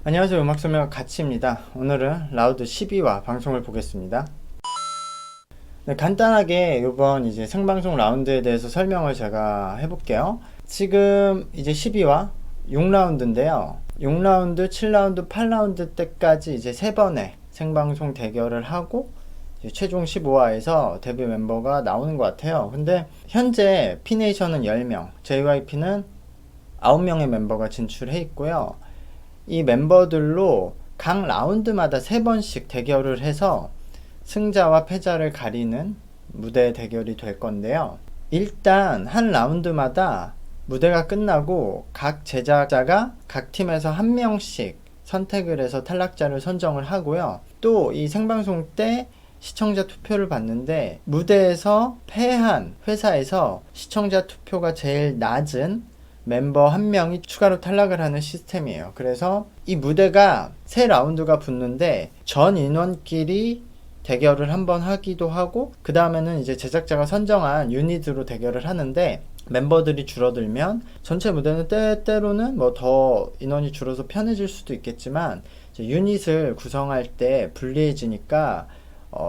안녕하세요. 음악소녀 가치입니다. 오늘은 라우드 12화 방송을 보겠습니다. 네, 간단하게 이번 이제 생방송 라운드에 대해서 설명을 제가 해볼게요. 지금 이제 12화 6라운드인데요. 6라운드, 7라운드, 8라운드 때까지 이제 3번의 생방송 대결을 하고 최종 15화에서 데뷔 멤버가 나오는 것 같아요. 근데 현재 피네이션은 10명, JYP는 9명의 멤버가 진출해 있고요. 이 멤버들로 각 라운드마다 3번씩 대결을 해서 승자와 패자를 가리는 무대 대결이 될 건데요. 일단 한 라운드마다 무대가 끝나고 각 제작자가 각 팀에서 한 명씩 선택을 해서 탈락자를 선정을 하고요. 또 이 생방송 때 시청자 투표를 받는데 무대에서 패한 회사에서 시청자 투표가 제일 낮은 멤버 한 명이 추가로 탈락을 하는 시스템이에요. 그래서 이 무대가 3라운드가 붙는데 전 인원끼리 대결을 한번 하기도 하고, 그 다음에는 이제 제작자가 선정한 유닛으로 대결을 하는데, 멤버들이 줄어들면 전체 무대는 때때로는 뭐 더 인원이 줄어서 편해질 수도 있겠지만, 이제 유닛을 구성할 때 불리해지니까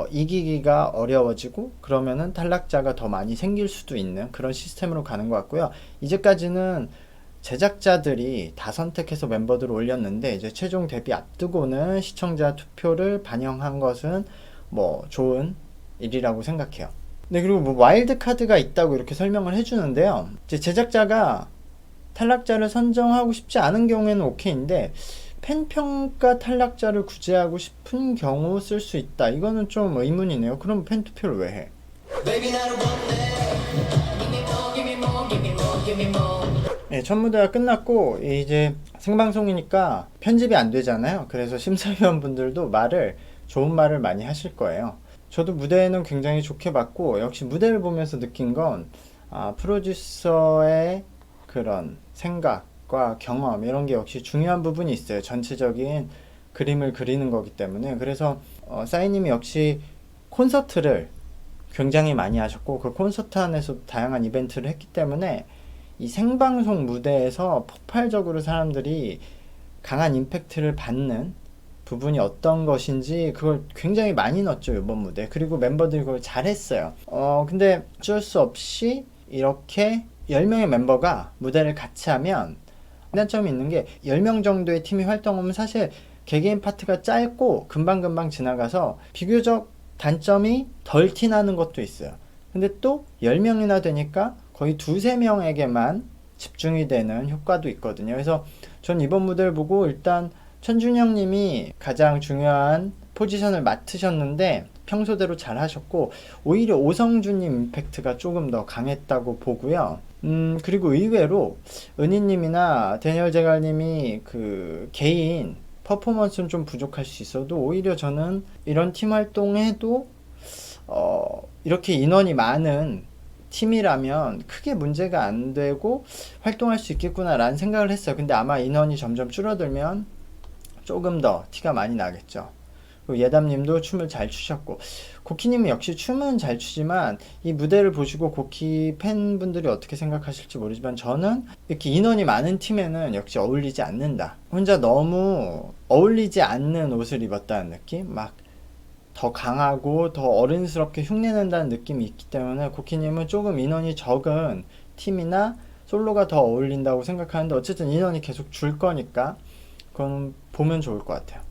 이기기가 어려워지고, 그러면은 탈락자가 더 많이 생길 수도 있는 그런 시스템으로 가는 것 같고요. 이제까지는 제작자들이 다 선택해서 멤버들을 올렸는데, 이제 최종 데뷔 앞두고는 시청자 투표를 반영한 것은 뭐 좋은 일이라고 생각해요. 네, 그리고 뭐 와일드 카드가 있다고 이렇게 설명을 해주는데요. 이제 제작자가 탈락자를 선정하고 싶지 않은 경우에는 오케이인데, 팬평가 탈락자를 구제하고 싶은 경우 쓸 수 있다. 이거는 좀 의문이네요. 그럼 팬투표를 왜 해? 네, 첫 무대가 끝났고 이제 생방송이니까 편집이 안 되잖아요. 그래서 심사위원분들도 좋은 말을 많이 하실 거예요. 저도 무대는 굉장히 좋게 봤고, 역시 무대를 보면서 느낀 건 프로듀서의 그런 생각과 경험, 이런 게 역시 중요한 부분이 있어요. 전체적인 그림을 그리는 거기 때문에. 그래서 싸이님이 역시 콘서트를 굉장히 많이 하셨고, 그 콘서트 안에서 다양한 이벤트를 했기 때문에 이 생방송 무대에서 폭발적으로 사람들이 강한 임팩트를 받는 부분이 어떤 것인지 그걸 굉장히 많이 넣었죠, 이번 무대. 그리고 멤버들이 그걸 잘했어요. 근데 어쩔 수 없이 이렇게 10명의 멤버가 무대를 같이 하면 장단점이 있는 게, 10명 정도의 팀이 활동하면 사실 개개인 파트가 짧고 금방금방 지나가서 비교적 단점이 덜 티나는 것도 있어요. 근데 또 10명이나 되니까 거의 2~3명에게만 집중이 되는 효과도 있거든요. 그래서 전 이번 무대를 보고 일단 천준영 님이 가장 중요한 포지션을 맡으셨는데 평소대로 잘 하셨고, 오히려 오성준 님 임팩트가 조금 더 강했다고 보고요. 그리고 의외로 은희 님이나 데니얼 제갈 님이 그 개인 퍼포먼스는 좀 부족할 수 있어도, 오히려 저는 이런 팀 활동해도 이렇게 인원이 많은 팀이라면 크게 문제가 안 되고 활동할 수 있겠구나 라는 생각을 했어요. 근데 아마 인원이 점점 줄어들면 조금 더 티가 많이 나겠죠. 그리고 예담님도 춤을 잘 추셨고, 고키님은 역시 춤은 잘 추지만 이 무대를 보시고 고키 팬분들이 어떻게 생각하실지 모르지만, 저는 이렇게 인원이 많은 팀에는 역시 어울리지 않는다. 혼자 너무 어울리지 않는 옷을 입었다는 느낌? 막 더 강하고 더 어른스럽게 흉내낸다는 느낌이 있기 때문에 고키님은 조금 인원이 적은 팀이나 솔로가 더 어울린다고 생각하는데, 어쨌든 인원이 계속 줄 거니까 그건 보면 좋을 것 같아요.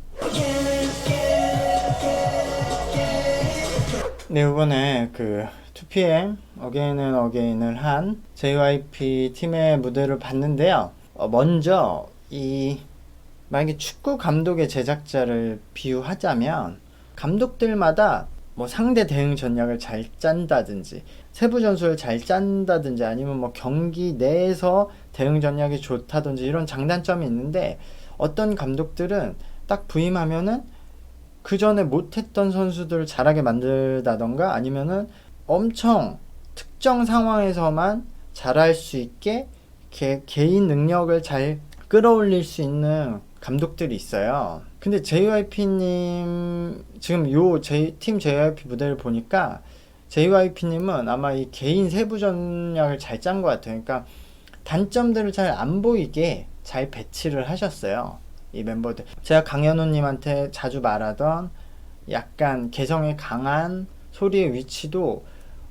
네, 이번에 그 2PM Again and Again을 한 JYP 팀의 무대를 봤는데요. 먼저 만약에 축구 감독의 제작자를 비유하자면, 감독들마다 뭐 상대 대응 전략을 잘 짠다든지 세부 전술을 잘 짠다든지 아니면 뭐 경기 내에서 대응 전략이 좋다든지 이런 장단점이 있는데, 어떤 감독들은 딱 부임하면은 그 전에 못했던 선수들을 잘하게 만들다던가, 아니면은 엄청 특정 상황에서만 잘할 수 있게 개인 능력을 잘 끌어올릴 수 있는 감독들이 있어요. 근데 JYP님 지금 팀 JYP 무대를 보니까 JYP님은 아마 이 개인 세부 전략을 잘 짠 것 같아요. 그러니까 단점들을 잘 안 보이게 잘 배치를 하셨어요. 이 멤버들. 제가 강현우님한테 자주 말하던 약간 개성이 강한 소리의 위치도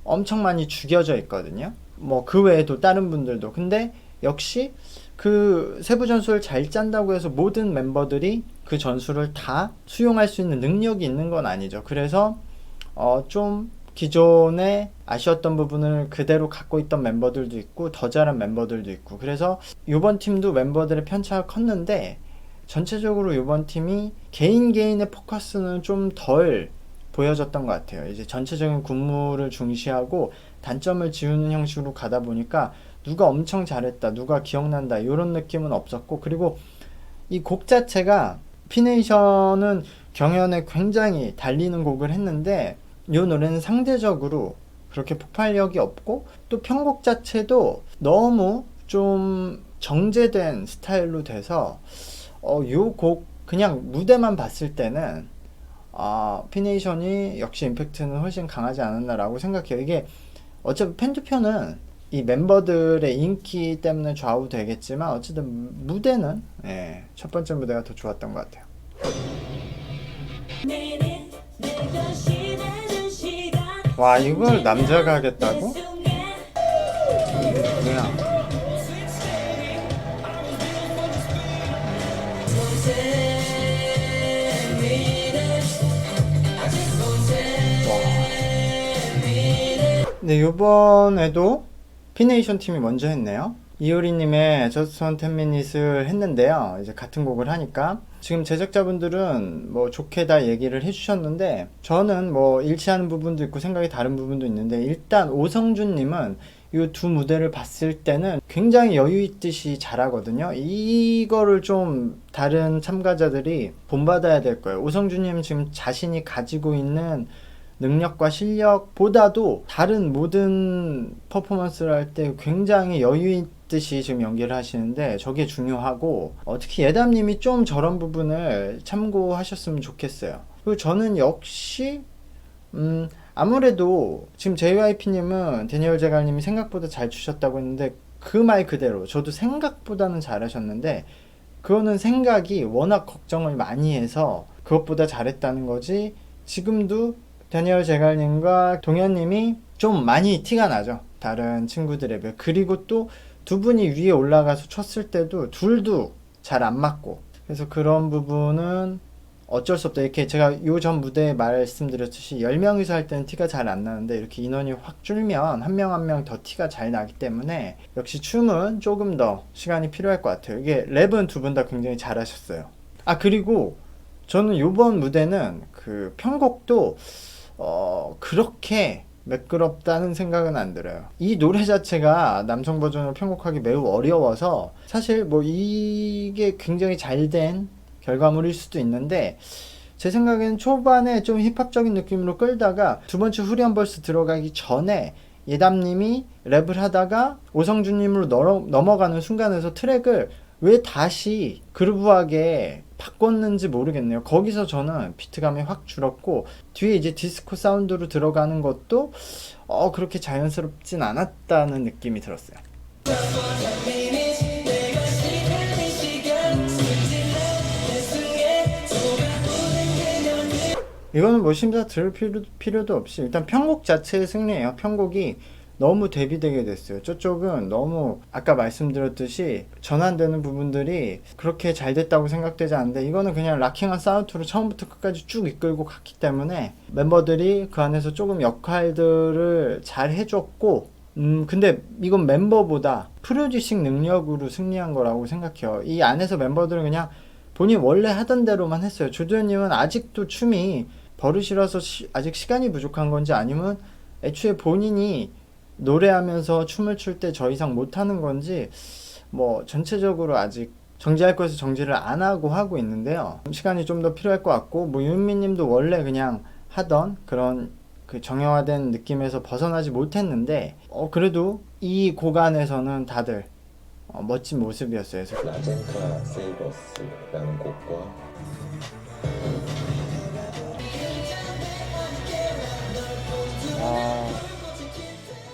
엄청 많이 죽여져 있거든요. 뭐 그 외에도 다른 분들도. 근데 역시 그 세부 전술을 잘 짠다고 해서 모든 멤버들이 그 전술을 다 수용할 수 있는 능력이 있는 건 아니죠. 그래서 좀 기존에 아쉬웠던 부분을 그대로 갖고 있던 멤버들도 있고 더 잘한 멤버들도 있고, 그래서 이번 팀도 멤버들의 편차가 컸는데 전체적으로 이번 팀이 개인의 포커스는 좀 덜 보여졌던 것 같아요. 이제 전체적인 군무를 중시하고 단점을 지우는 형식으로 가다 보니까 누가 엄청 잘했다, 누가 기억난다 이런 느낌은 없었고, 그리고 이 곡 자체가 피네이션은 경연에 굉장히 달리는 곡을 했는데 이 노래는 상대적으로 그렇게 폭발력이 없고, 또 편곡 자체도 너무 좀 정제된 스타일로 돼서 요 곡 그냥 무대만 봤을 때는 피네이션이 역시 임팩트는 훨씬 강하지 않았나라고 생각해요. 이게 어차피 팬투표는 이 멤버들의 인기 때문에 좌우되겠지만 어쨌든 무대는 첫 번째 무대가 더 좋았던 것 같아요. 와, 이걸 남자가 하겠다고? 그냥 네, 요번에도 피네이션 팀이 먼저 했네요. 이효리님의 Just Want 10Minutes을 했는데요. 이제 같은 곡을 하니까 지금 제작자분들은 뭐 좋게 다 얘기를 해주셨는데 저는 뭐 일치하는 부분도 있고 생각이 다른 부분도 있는데, 일단 오성준님은 이 두 무대를 봤을 때는 굉장히 여유 있듯이 잘하거든요. 이거를 좀 다른 참가자들이 본받아야 될 거예요. 오성준님 지금 자신이 가지고 있는 능력과 실력보다도 다른 모든 퍼포먼스를 할 때 굉장히 여유 있듯이 지금 연기를 하시는데 저게 중요하고, 특히 예담님이 좀 저런 부분을 참고하셨으면 좋겠어요. 그리고 저는 역시 아무래도 지금 JYP님은 데니얼 제갈님이 생각보다 잘 추셨다고 했는데 그 말 그대로 저도 생각보다는 잘하셨는데 그거는 생각이 워낙 걱정을 많이 해서 그것보다 잘했다는 거지, 지금도 데니얼 제갈님과 동현님이 좀 많이 티가 나죠, 다른 친구들에 비해. 그리고 또 두 분이 위에 올라가서 쳤을 때도 둘도 잘 안 맞고, 그래서 그런 부분은 어쩔 수 없다. 이렇게 제가 요 전 무대에 말씀드렸듯이 10명이서 할 때는 티가 잘 안 나는데 이렇게 인원이 확 줄면 한 명 한 명 더 티가 잘 나기 때문에 역시 춤은 조금 더 시간이 필요할 것 같아요. 이게 랩은 두 분 다 굉장히 잘하셨어요. 그리고 저는 요번 무대는 그 편곡도 그렇게 매끄럽다는 생각은 안 들어요. 이 노래 자체가 남성 버전을 편곡하기 매우 어려워서 사실 뭐 이게 굉장히 잘된 결과물일 수도 있는데, 제 생각에는 초반에 좀 힙합적인 느낌으로 끌다가 두 번째 후렴 벌스 들어가기 전에 예담님이 랩을 하다가 오성준님으로 넘어가는 순간에서 트랙을 왜 다시 그루브하게 바꿨는지 모르겠네요. 거기서 저는 비트감이 확 줄었고, 뒤에 이제 디스코 사운드로 들어가는 것도 그렇게 자연스럽진 않았다는 느낌이 들었어요. 이거는 뭐 심사 들을 필요도 없이 일단 편곡 자체의 승리예요. 편곡이 너무 대비되게 됐어요. 저쪽은 너무 아까 말씀드렸듯이 전환되는 부분들이 그렇게 잘 됐다고 생각되지 않는데, 이거는 그냥 락킹한 사운드로 처음부터 끝까지 쭉 이끌고 갔기 때문에 멤버들이 그 안에서 조금 역할들을 잘 해줬고, 근데 이건 멤버보다 프로듀싱 능력으로 승리한 거라고 생각해요. 이 안에서 멤버들은 그냥 본인 원래 하던 대로만 했어요. 조도현님은 아직도 춤이 버릇이라서 아직 시간이 부족한 건지, 아니면 애초에 본인이 노래하면서 춤을 출 때 저 이상 못하는 건지, 뭐 전체적으로 아직 정지할 것에서 정지를 안 하고 있는데요. 시간이 좀 더 필요할 것 같고, 뭐 윤미님도 원래 그냥 하던 그런 그 정형화된 느낌에서 벗어나지 못했는데 그래도 이 고간에서는 다들 멋진 모습이었어요. 그래서 라젠카 세이버스라는 곡과 아...